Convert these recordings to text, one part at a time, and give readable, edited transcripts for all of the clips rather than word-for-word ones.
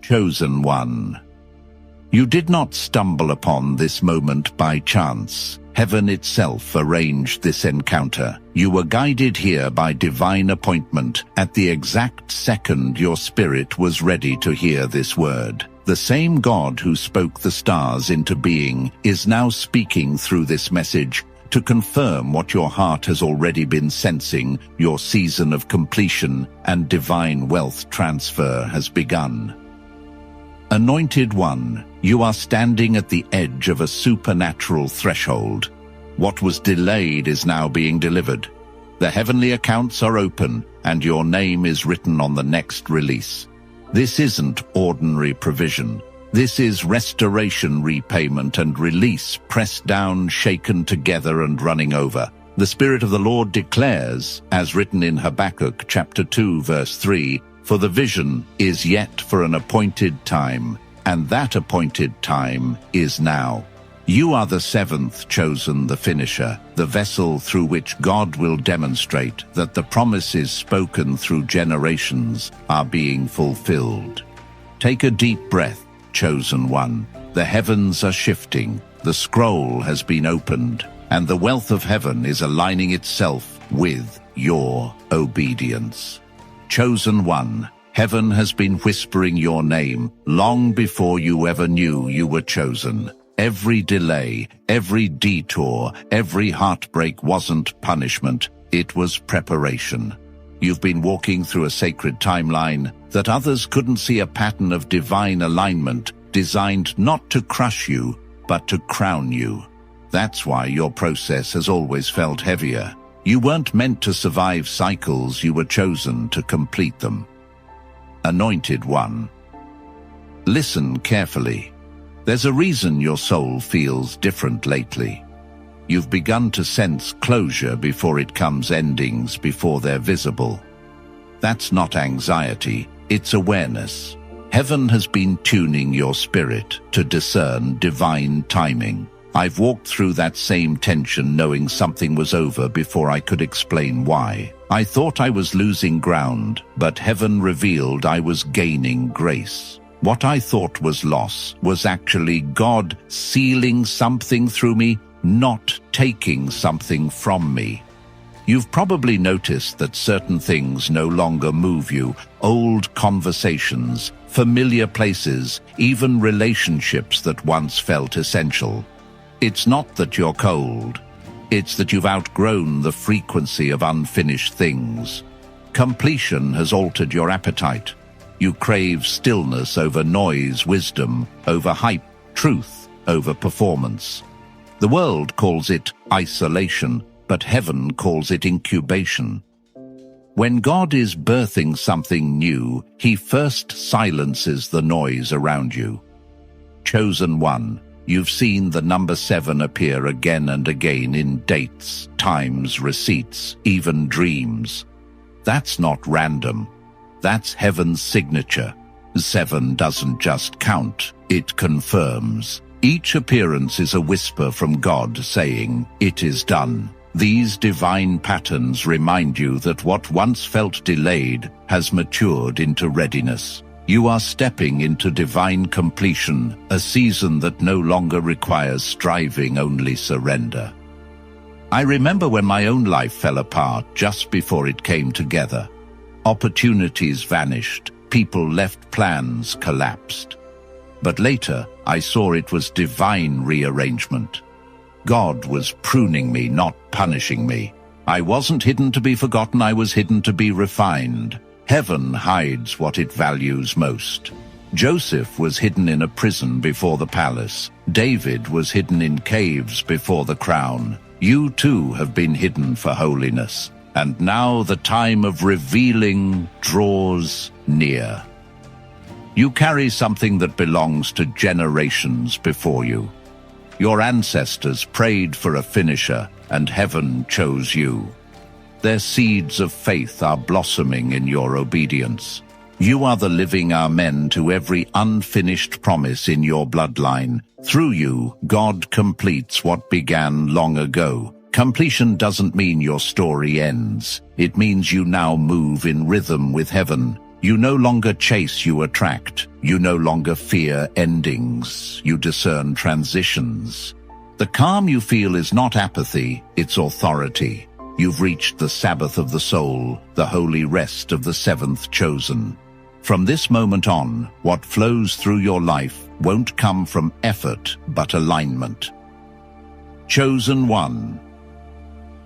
Chosen one. You did not stumble upon this moment by chance. Heaven itself arranged this encounter. You were guided here by divine appointment at the exact second your spirit was ready to hear this word. The same God who spoke the stars into being is now speaking through this message to confirm what your heart has already been sensing. Your season of completion and divine wealth transfer has begun. Anointed one, you are standing at the edge of a supernatural threshold. What was delayed is now being delivered. The heavenly accounts are open, and your name is written on the next release. This isn't ordinary provision. This is restoration, repayment, and release, pressed down, shaken together, and running over. The Spirit of the Lord declares, as written in Habakkuk chapter 2, verse 3, "For the vision is yet for an appointed time, and that appointed time is now." You are the seventh chosen, the finisher, the vessel through which God will demonstrate that the promises spoken through generations are being fulfilled. Take a deep breath, chosen one. The heavens are shifting, the scroll has been opened, and the wealth of heaven is aligning itself with your obedience. Chosen one, heaven has been whispering your name long before you ever knew you were chosen. Every delay, every detour, every heartbreak wasn't punishment, it was preparation. You've been walking through a sacred timeline that others couldn't see, a pattern of divine alignment designed not to crush you, but to crown you. That's why your process has always felt heavier. You weren't meant to survive cycles, you were chosen to complete them. Anointed one. Listen carefully. There's a reason your soul feels different lately. You've begun to sense closure before it comes, endings before they're visible. That's not anxiety, it's awareness. Heaven has been tuning your spirit to discern divine timing. I've walked through that same tension, knowing something was over before I could explain why. I thought I was losing ground, but heaven revealed I was gaining grace. What I thought was loss was actually God sealing something through me, not taking something from me. You've probably noticed that certain things no longer move you. Old conversations, familiar places, even relationships that once felt essential. It's not that you're cold. It's that you've outgrown the frequency of unfinished things. Completion has altered your appetite. You crave stillness over noise, wisdom over hype, truth over performance. The world calls it isolation, but heaven calls it incubation. When God is birthing something new, he first silences the noise around you. Chosen one, you've seen the number 7 appear again and again in dates, times, receipts, even dreams. That's not random. That's heaven's signature. 7 doesn't just count, it confirms. Each appearance is a whisper from God saying, "It is done." These divine patterns remind you that what once felt delayed has matured into readiness. You are stepping into divine completion, a season that no longer requires striving, only surrender. I remember when my own life fell apart just before it came together. Opportunities vanished, people left, plans collapsed. But later, I saw it was divine rearrangement. God was pruning me, not punishing me. I wasn't hidden to be forgotten, I was hidden to be refined. Heaven hides what it values most. Joseph was hidden in a prison before the palace. David was hidden in caves before the crown. You too have been hidden for holiness. And now the time of revealing draws near. You carry something that belongs to generations before you. Your ancestors prayed for a finisher, and heaven chose you. Their seeds of faith are blossoming in your obedience. You are the living amen to every unfinished promise in your bloodline. Through you, God completes what began long ago. Completion doesn't mean your story ends. It means you now move in rhythm with heaven. You no longer chase, you attract. You no longer fear endings, you discern transitions. The calm you feel is not apathy, it's authority. You've reached the Sabbath of the soul, the holy rest of the seventh chosen. From this moment on, what flows through your life won't come from effort but alignment. Chosen one.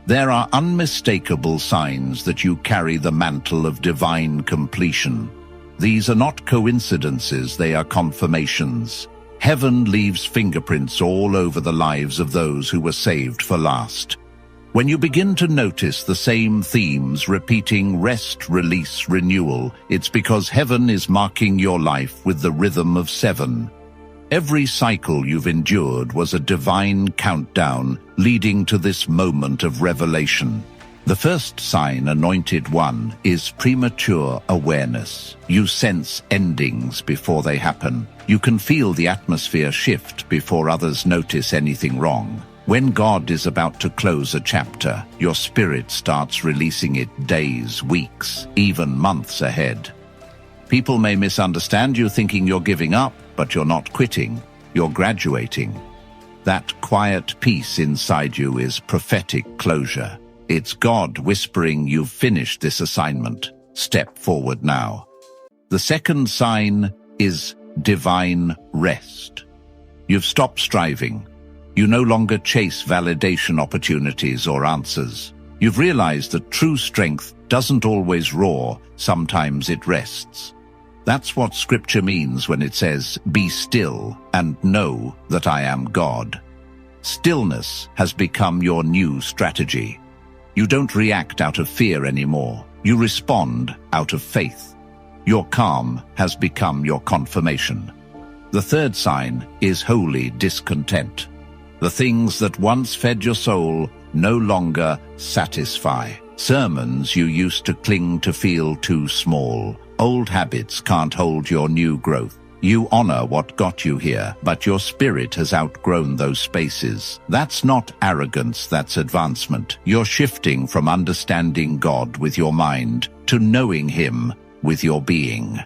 There are unmistakable signs that you carry the mantle of divine completion. These are not coincidences, they are confirmations. Heaven leaves fingerprints all over the lives of those who were saved for last. When you begin to notice the same themes repeating rest, release, renewal, it's because heaven is marking your life with the rhythm of 7. Every cycle you've endured was a divine countdown leading to this moment of revelation. The first sign, anointed one, is premature awareness. You sense endings before they happen. You can feel the atmosphere shift before others notice anything wrong. When God is about to close a chapter, your spirit starts releasing it days, weeks, even months ahead. People may misunderstand you, thinking you're giving up, but you're not quitting, you're graduating. That quiet peace inside you is prophetic closure. It's God whispering, you've finished this assignment. Step forward now. The second sign is divine rest. You've stopped striving. You no longer chase validation opportunities or answers. You've realized that true strength doesn't always roar, sometimes it rests. That's what Scripture means when it says, "Be still and know that I am God." Stillness has become your new strategy. You don't react out of fear anymore. You respond out of faith. Your calm has become your confirmation. The third sign is holy discontent. The things that once fed your soul no longer satisfy. Sermons you used to cling to feel too small. Old habits can't hold your new growth. You honor what got you here, but your spirit has outgrown those spaces. That's not arrogance, that's advancement. You're shifting from understanding God with your mind to knowing Him with your being.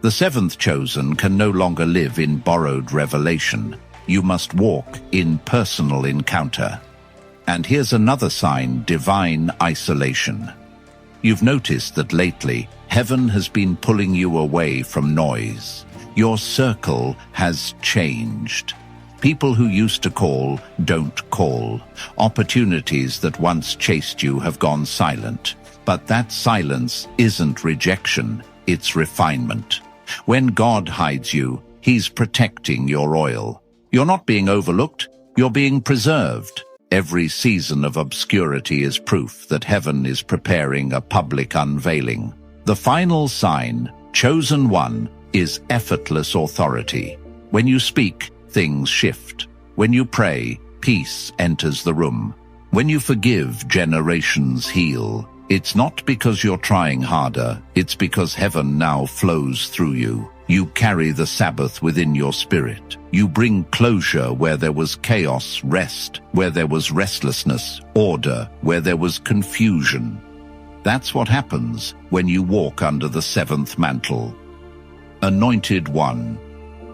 The seventh chosen can no longer live in borrowed revelation. You must walk in personal encounter. And here's another sign, divine isolation. You've noticed that lately, heaven has been pulling you away from noise. Your circle has changed. People who used to call don't call. Opportunities that once chased you have gone silent. But that silence isn't rejection, it's refinement. When God hides you, He's protecting your oil. You're not being overlooked, you're being preserved. Every season of obscurity is proof that heaven is preparing a public unveiling. The final sign, chosen one, is effortless authority. When you speak, things shift. When you pray, peace enters the room. When you forgive, generations heal. It's not because you're trying harder, it's because heaven now flows through you. You carry the Sabbath within your spirit. You bring closure where there was chaos, rest where there was restlessness, order where there was confusion. That's what happens when you walk under the seventh mantle. Anointed one.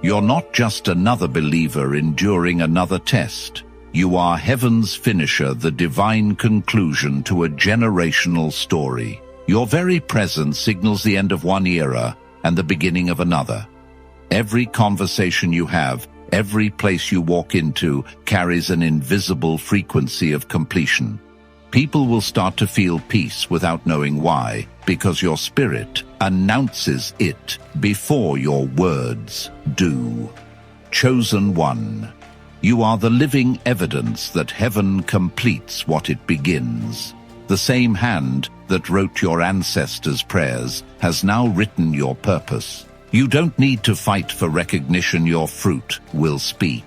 You're not just another believer enduring another test. You are heaven's finisher, the divine conclusion to a generational story. Your very presence signals the end of one era and the beginning of another. Every conversation you have, every place you walk into, carries an invisible frequency of completion. People will start to feel peace without knowing why, because your spirit announces it before your words do. Chosen one. You are the living evidence that heaven completes what it begins. The same hand that wrote your ancestors' prayers has now written your purpose. You don't need to fight for recognition, your fruit will speak.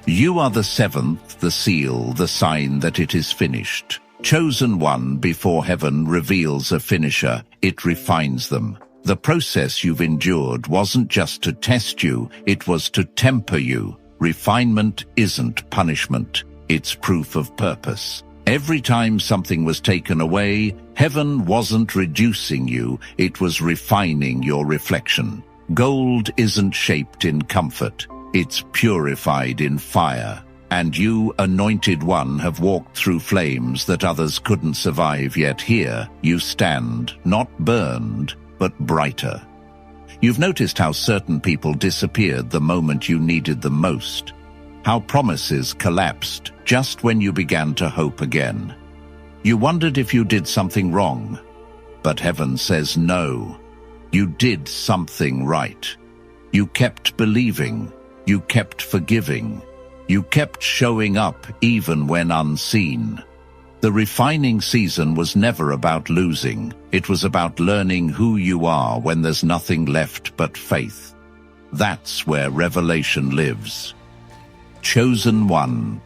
You are the seventh, the seal, the sign that it is finished. Chosen one, before heaven reveals a finisher, it refines them. The process you've endured wasn't just to test you, it was to temper you. Refinement isn't punishment, it's proof of purpose. Every time something was taken away, heaven wasn't reducing you, it was refining your reflection. Gold isn't shaped in comfort, it's purified in fire. And you, anointed one, have walked through flames that others couldn't survive, yet here you stand, not burned, but brighter. You've noticed how certain people disappeared the moment you needed them most, how promises collapsed just when you began to hope again. You wondered if you did something wrong, but heaven says no. You did something right. You kept believing, you kept forgiving, you kept showing up even when unseen. The refining season was never about losing. It was about learning who you are when there's nothing left but faith. That's where revelation lives. Chosen one.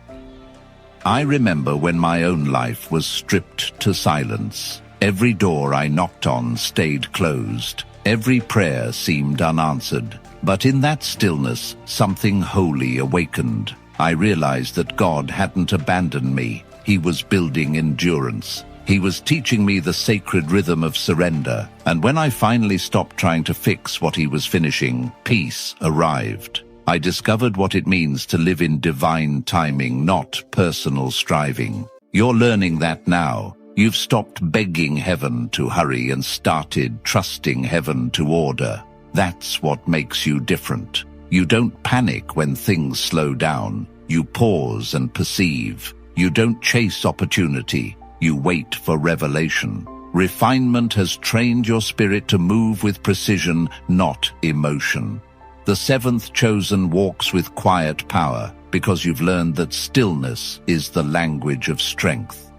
I remember when my own life was stripped to silence. Every door I knocked on stayed closed. Every prayer seemed unanswered. But in that stillness, something holy awakened. I realized that God hadn't abandoned me. He was building endurance. He was teaching me the sacred rhythm of surrender. And when I finally stopped trying to fix what he was finishing, peace arrived. I discovered what it means to live in divine timing, not personal striving. You're learning that now. You've stopped begging heaven to hurry and started trusting heaven to order. That's what makes you different. You don't panic when things slow down. You pause and perceive. You don't chase opportunity. You wait for revelation. Refinement has trained your spirit to move with precision, not emotion. The seventh chosen walks with quiet power because you've learned that stillness is the language of strength.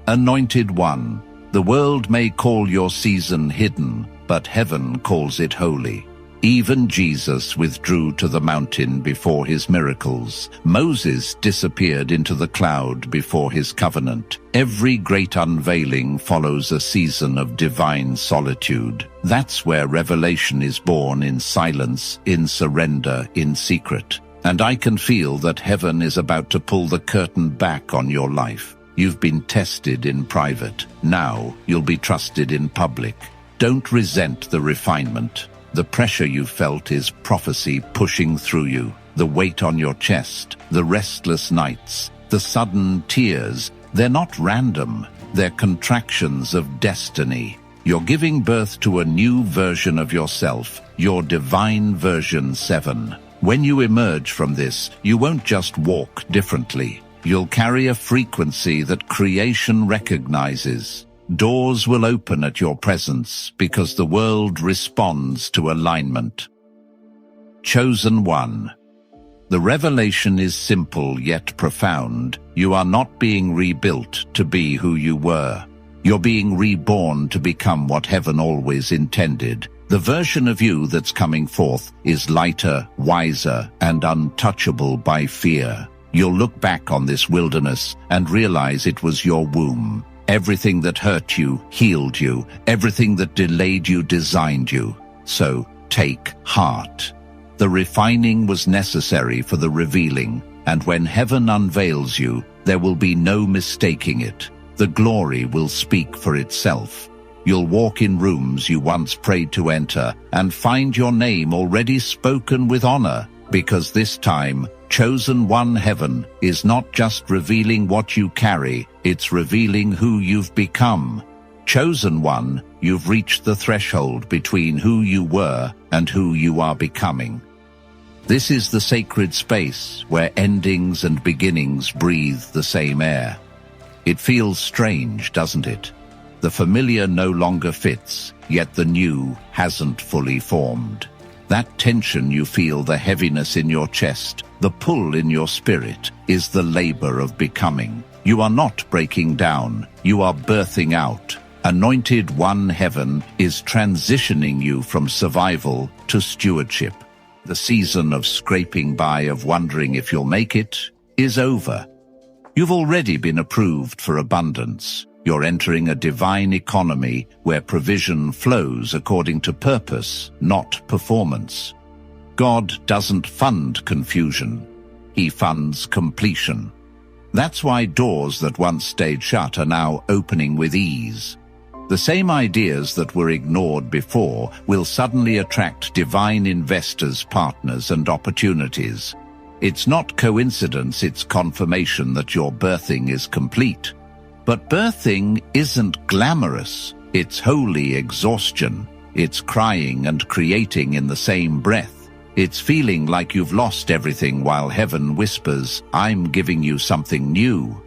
Anointed one, the world may call your season hidden, but heaven calls it holy. Even Jesus withdrew to the mountain before his miracles. Moses disappeared into the cloud before his covenant. Every great unveiling follows a season of divine solitude. That's where revelation is born, in silence, in surrender, in secret. And I can feel that heaven is about to pull the curtain back on your life. You've been tested in private. Now you'll be trusted in public. Don't resent the refinement. The pressure you felt is prophecy pushing through you. The weight on your chest, the restless nights, the sudden tears, they're not random. They're contractions of destiny. You're giving birth to a new version of yourself, your divine version 7. When you emerge from this, you won't just walk differently. You'll carry a frequency that creation recognizes. Doors will open at your presence because the world responds to alignment. Chosen one. The revelation is simple yet profound. You are not being rebuilt to be who you were. You're being reborn to become what heaven always intended. The version of you that's coming forth is lighter, wiser, and untouchable by fear. You'll look back on this wilderness and realize it was your womb. Everything that hurt you healed you. Everything that delayed you designed you. So take heart. The refining was necessary for the revealing, and when heaven unveils you, there will be no mistaking it. The glory will speak for itself. You'll walk in rooms you once prayed to enter and find your name already spoken with honor, because this time, chosen one heaven is not just revealing what you carry, it's revealing who you've become. Chosen one, you've reached the threshold between who you were and who you are becoming. This is the sacred space where endings and beginnings breathe the same air. It feels strange, doesn't it? The familiar no longer fits, yet the new hasn't fully formed. That tension you feel, the heaviness in your chest, the pull in your spirit, is the labor of becoming. You are not breaking down, you are birthing out. Anointed one heaven is transitioning you from survival to stewardship. The season of scraping by, of wondering if you'll make it, is over. You've already been approved for abundance. You're entering a divine economy where provision flows according to purpose, not performance. God doesn't fund confusion. He funds completion. That's why doors that once stayed shut are now opening with ease. The same ideas that were ignored before will suddenly attract divine investors, partners, and opportunities. It's not coincidence, it's confirmation that your birthing is complete. But birthing isn't glamorous. It's holy exhaustion. It's crying and creating in the same breath. It's feeling like you've lost everything while heaven whispers, "I'm giving you something new."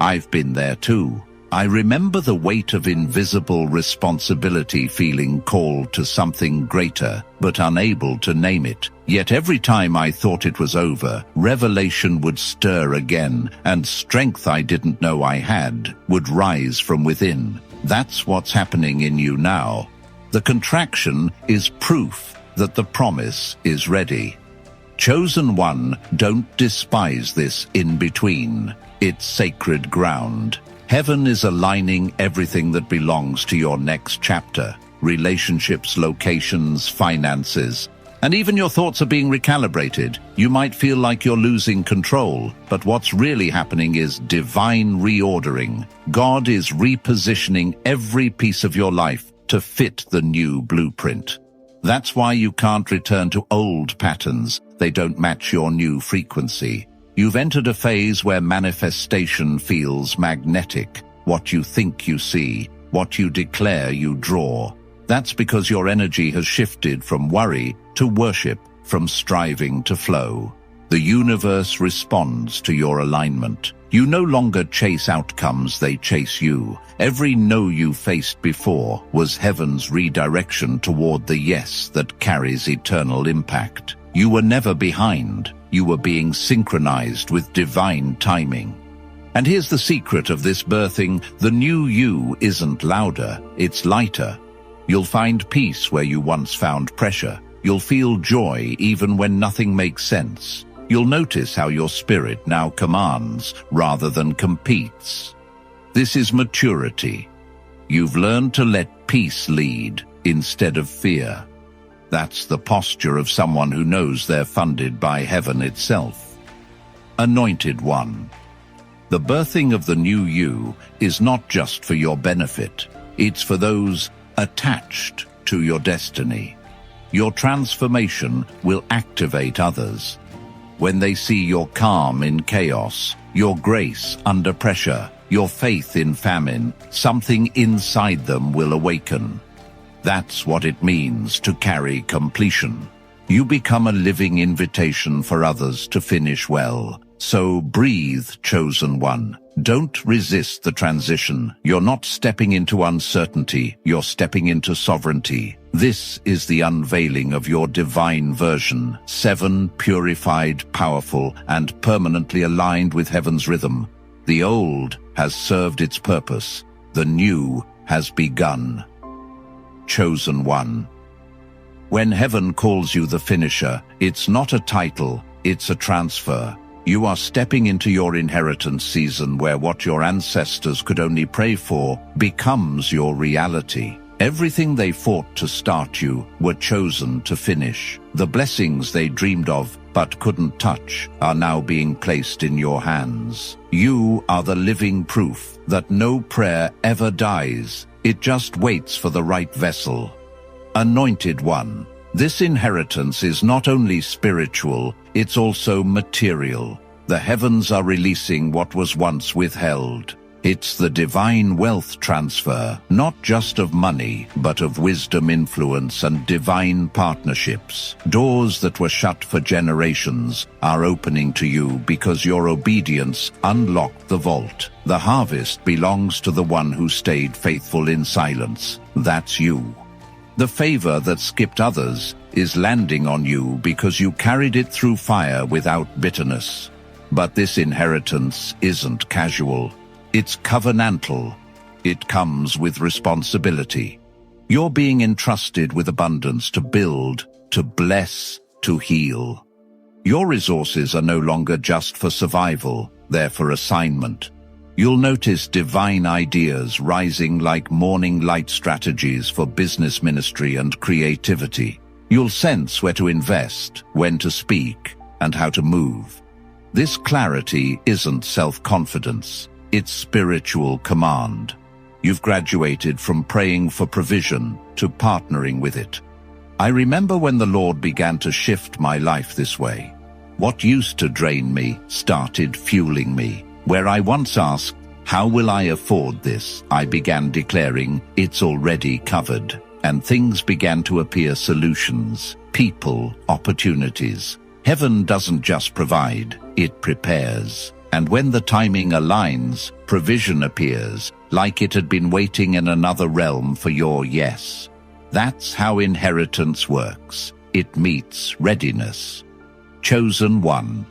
I've been there too. I remember the weight of invisible responsibility, feeling called to something greater, but unable to name it. Yet every time I thought it was over, revelation would stir again, and strength I didn't know I had would rise from within. That's what's happening in you now. The contraction is proof that the promise is ready. Chosen one, don't despise this in-between. It's sacred ground. Heaven is aligning everything that belongs to your next chapter. Relationships, locations, finances, and even your thoughts are being recalibrated. You might feel like you're losing control, but what's really happening is divine reordering. God is repositioning every piece of your life to fit the new blueprint. That's why you can't return to old patterns. They don't match your new frequency. You've entered a phase where manifestation feels magnetic. What you think you see, what you declare you draw. That's because your energy has shifted from worry to worship, from striving to flow. The universe responds to your alignment. You no longer chase outcomes, they chase you. Every no you faced before was heaven's redirection toward the yes that carries eternal impact. You were never behind. You were being synchronized with divine timing. And here's the secret of this birthing. The new you isn't louder, it's lighter. You'll find peace where you once found pressure. You'll feel joy even when nothing makes sense. You'll notice how your spirit now commands rather than competes. This is maturity. You've learned to let peace lead instead of fear. That's the posture of someone who knows they're funded by heaven itself. Anointed one. The birthing of the new you is not just for your benefit. It's for those attached to your destiny. Your transformation will activate others. When they see your calm in chaos, your grace under pressure, your faith in famine, something inside them will awaken. That's what it means to carry completion. You become a living invitation for others to finish well. So breathe, chosen one. Don't resist the transition. You're not stepping into uncertainty, you're stepping into sovereignty. This is the unveiling of your divine version, 7 purified, powerful, and permanently aligned with heaven's rhythm. The old has served its purpose. The new has begun. Chosen one. When heaven calls you the finisher, it's not a title, it's a transfer. You are stepping into your inheritance season where what your ancestors could only pray for becomes your reality. Everything they fought to start you were chosen to finish. The blessings they dreamed of but couldn't touch are now being placed in your hands. You are the living proof that no prayer ever dies. It just waits for the right vessel. Anointed one. This inheritance is not only spiritual, it's also material. The heavens are releasing what was once withheld. It's the divine wealth transfer, not just of money, but of wisdom, influence, and divine partnerships. Doors that were shut for generations are opening to you because your obedience unlocked the vault. The harvest belongs to the one who stayed faithful in silence. That's you. The favor that skipped others is landing on you because you carried it through fire without bitterness. But this inheritance isn't casual. It's covenantal. It comes with responsibility. You're being entrusted with abundance to build, to bless, to heal. Your resources are no longer just for survival, they're for assignment. You'll notice divine ideas rising like morning light strategies for business, ministry, and creativity. You'll sense where to invest, when to speak, and how to move. This clarity isn't self-confidence, it's spiritual command. You've graduated from praying for provision to partnering with it. I remember when the Lord began to shift my life this way. What used to drain me started fueling me. Where I once asked, "How will I afford this?" I began declaring, "It's already covered." And things began to appear: solutions, people, opportunities. Heaven doesn't just provide, it prepares. And when the timing aligns, provision appears, like it had been waiting in another realm for your yes. That's how inheritance works. It meets readiness. Chosen one.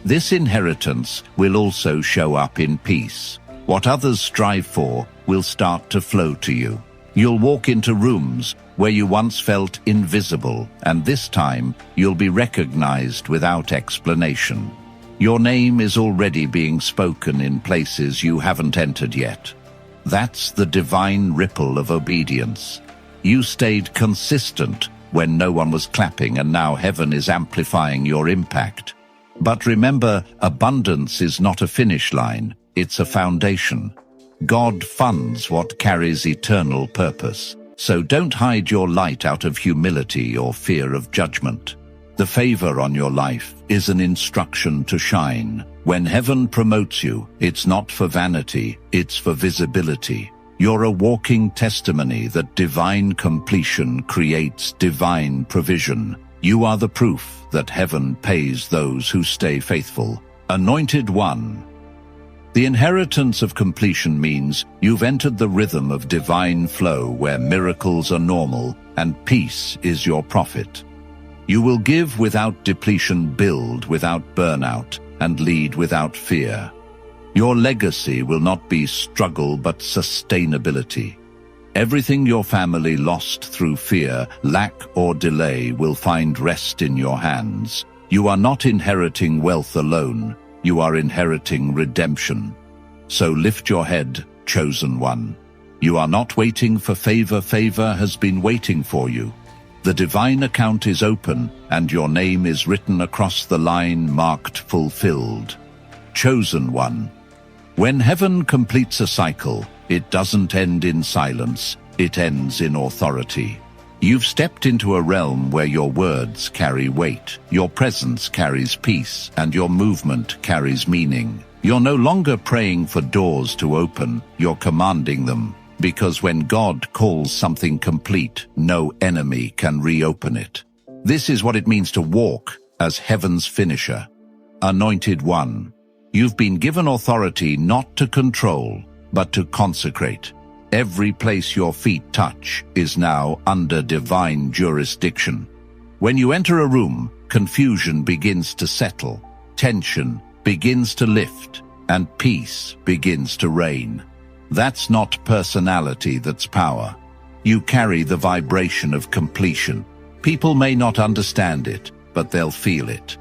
This inheritance will also show up in peace. What others strive for will start to flow to you. You'll walk into rooms where you once felt invisible, and this time you'll be recognized without explanation. Your name is already being spoken in places you haven't entered yet. That's the divine ripple of obedience. You stayed consistent when no one was clapping, and now heaven is amplifying your impact. But remember, abundance is not a finish line, it's a foundation. God funds what carries eternal purpose. So don't hide your light out of humility or fear of judgment. The favor on your life is an instruction to shine. When heaven promotes you, it's not for vanity, it's for visibility. You're a walking testimony that divine completion creates divine provision. You are the proof that heaven pays those who stay faithful. Anointed one. The inheritance of completion means you've entered the rhythm of divine flow where miracles are normal and peace is your profit. You will give without depletion, build without burnout, and lead without fear. Your legacy will not be struggle but sustainability. Everything your family lost through fear, lack, or delay will find rest in your hands. You are not inheriting wealth alone. You are inheriting redemption. So lift your head, chosen one. You are not waiting for favor. Favor has been waiting for you. The divine account is open, and your name is written across the line marked fulfilled. Chosen one. When heaven completes a cycle, it doesn't end in silence, it ends in authority. You've stepped into a realm where your words carry weight, your presence carries peace, and your movement carries meaning. You're no longer praying for doors to open, you're commanding them. Because when God calls something complete, no enemy can reopen it. This is what it means to walk as heaven's finisher. Anointed one. You've been given authority not to control, but to consecrate. Every place your feet touch is now under divine jurisdiction. When you enter a room, confusion begins to settle, tension begins to lift, and peace begins to reign. That's not personality, that's power. You carry the vibration of completion. People may not understand it, but they'll feel it.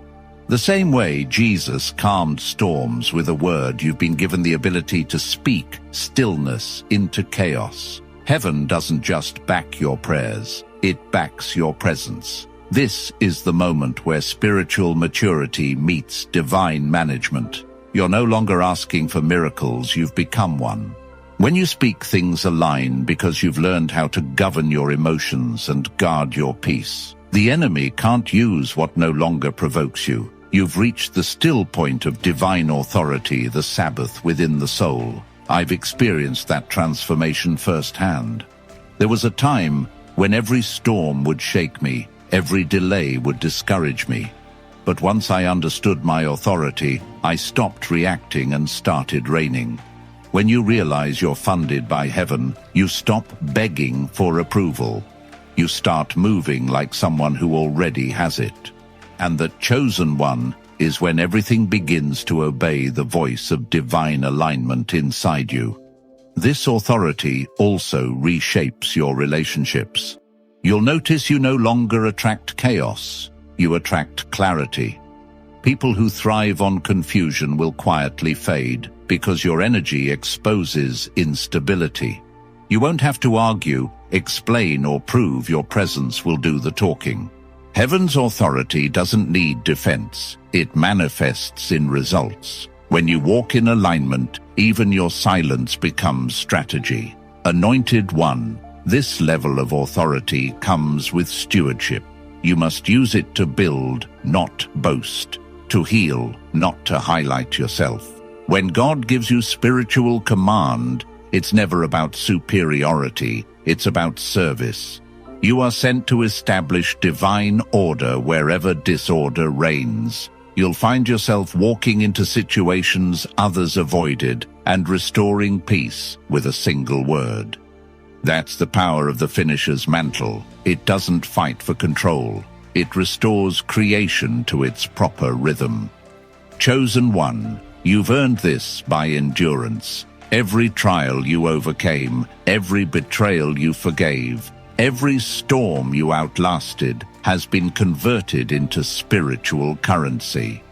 The same way Jesus calmed storms with a word, you've been given the ability to speak stillness into chaos. Heaven doesn't just back your prayers, it backs your presence. This is the moment where spiritual maturity meets divine management. You're no longer asking for miracles, you've become one. When you speak, things align because you've learned how to govern your emotions and guard your peace. The enemy can't use what no longer provokes you. You've reached the still point of divine authority, the Sabbath within the soul. I've experienced that transformation firsthand. There was a time when every storm would shake me, every delay would discourage me. But once I understood my authority, I stopped reacting and started reigning. When you realize you're funded by heaven, you stop begging for approval. You start moving like someone who already has it. And the chosen one is when everything begins to obey the voice of divine alignment inside you. This authority also reshapes your relationships. You'll notice you no longer attract chaos, you attract clarity. People who thrive on confusion will quietly fade because your energy exposes instability. You won't have to argue, explain, or prove. Your presence will do the talking. Heaven's authority doesn't need defense. It manifests in results. When you walk in alignment, even your silence becomes strategy. Anointed One, this level of authority comes with stewardship. You must use it to build, not boast, to heal, not to highlight yourself. When God gives you spiritual command, it's never about superiority, it's about service. You are sent to establish divine order wherever disorder reigns. You'll find yourself walking into situations others avoided and restoring peace with a single word. That's the power of the finisher's mantle. It doesn't fight for control. It restores creation to its proper rhythm. Chosen One, you've earned this by endurance. Every trial you overcame, every betrayal you forgave, every storm you outlasted has been converted into spiritual currency.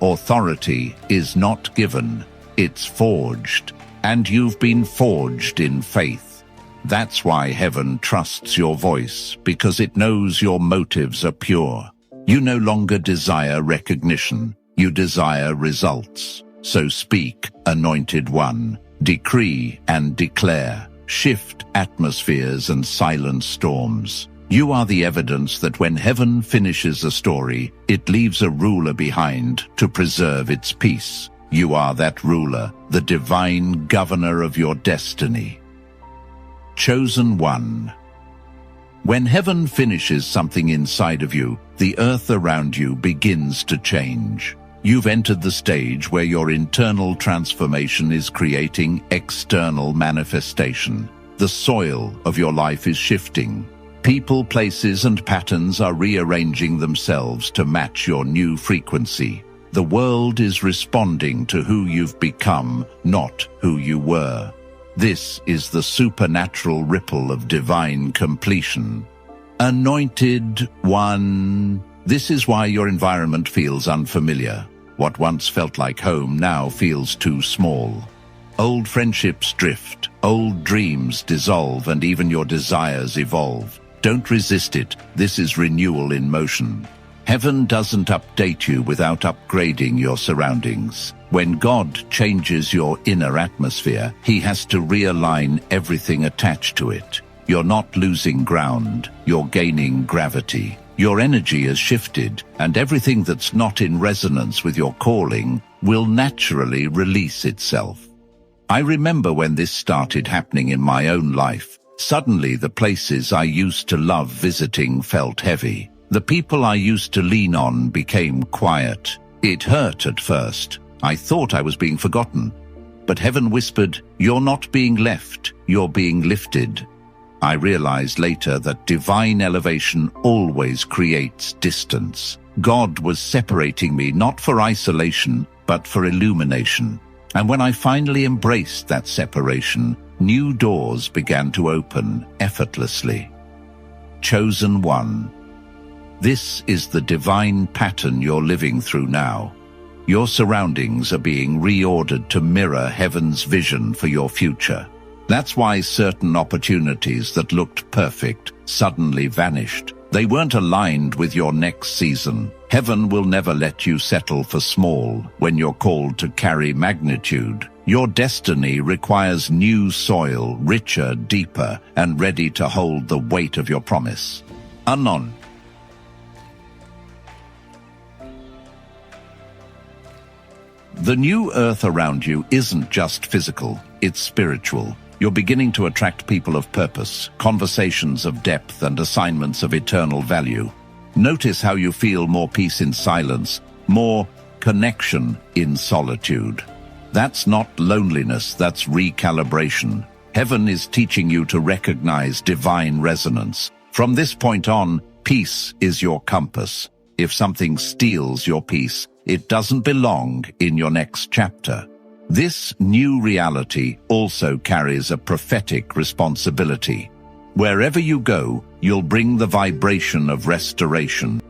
Authority is not given, it's forged, and you've been forged in faith. That's why heaven trusts your voice, because it knows your motives are pure. You no longer desire recognition, you desire results. So speak, Anointed One, decree and declare, shift atmospheres and silence storms. You are the evidence that when heaven finishes a story, it leaves a ruler behind to preserve its peace. You are that ruler, the divine governor of your destiny. Chosen One. When heaven finishes something inside of you, the earth around you begins to change. You've entered the stage where your internal transformation is creating external manifestation. The soil of your life is shifting. People, places, and patterns are rearranging themselves to match your new frequency. The world is responding to who you've become, not who you were. This is the supernatural ripple of divine completion. Anointed One. This is why your environment feels unfamiliar. What once felt like home now feels too small. Old friendships drift, old dreams dissolve, and even your desires evolve. Don't resist it. This is renewal in motion. Heaven doesn't update you without upgrading your surroundings. When God changes your inner atmosphere, He has to realign everything attached to it. You're not losing ground, you're gaining gravity. Your energy has shifted, and everything that's not in resonance with your calling will naturally release itself. I remember when this started happening in my own life. Suddenly, the places I used to love visiting felt heavy. The people I used to lean on became quiet. It hurt at first. I thought I was being forgotten. But heaven whispered, "You're not being left, you're being lifted." I realized later that divine elevation always creates distance. God was separating me not for isolation, but for illumination. And when I finally embraced that separation, new doors began to open effortlessly. Chosen One. This is the divine pattern you're living through now. Your surroundings are being reordered to mirror heaven's vision for your future. That's why certain opportunities that looked perfect suddenly vanished. They weren't aligned with your next season. Heaven will never let you settle for small when you're called to carry magnitude. Your destiny requires new soil, richer, deeper, and ready to hold the weight of your promise. Anon. The new earth around you isn't just physical, it's spiritual. You're beginning to attract people of purpose, conversations of depth, and assignments of eternal value. Notice how you feel more peace in silence, more connection in solitude. That's not loneliness, that's recalibration. Heaven is teaching you to recognize divine resonance. From this point on, peace is your compass. If something steals your peace, it doesn't belong in your next chapter. This new reality also carries a prophetic responsibility. Wherever you go, you'll bring the vibration of restoration.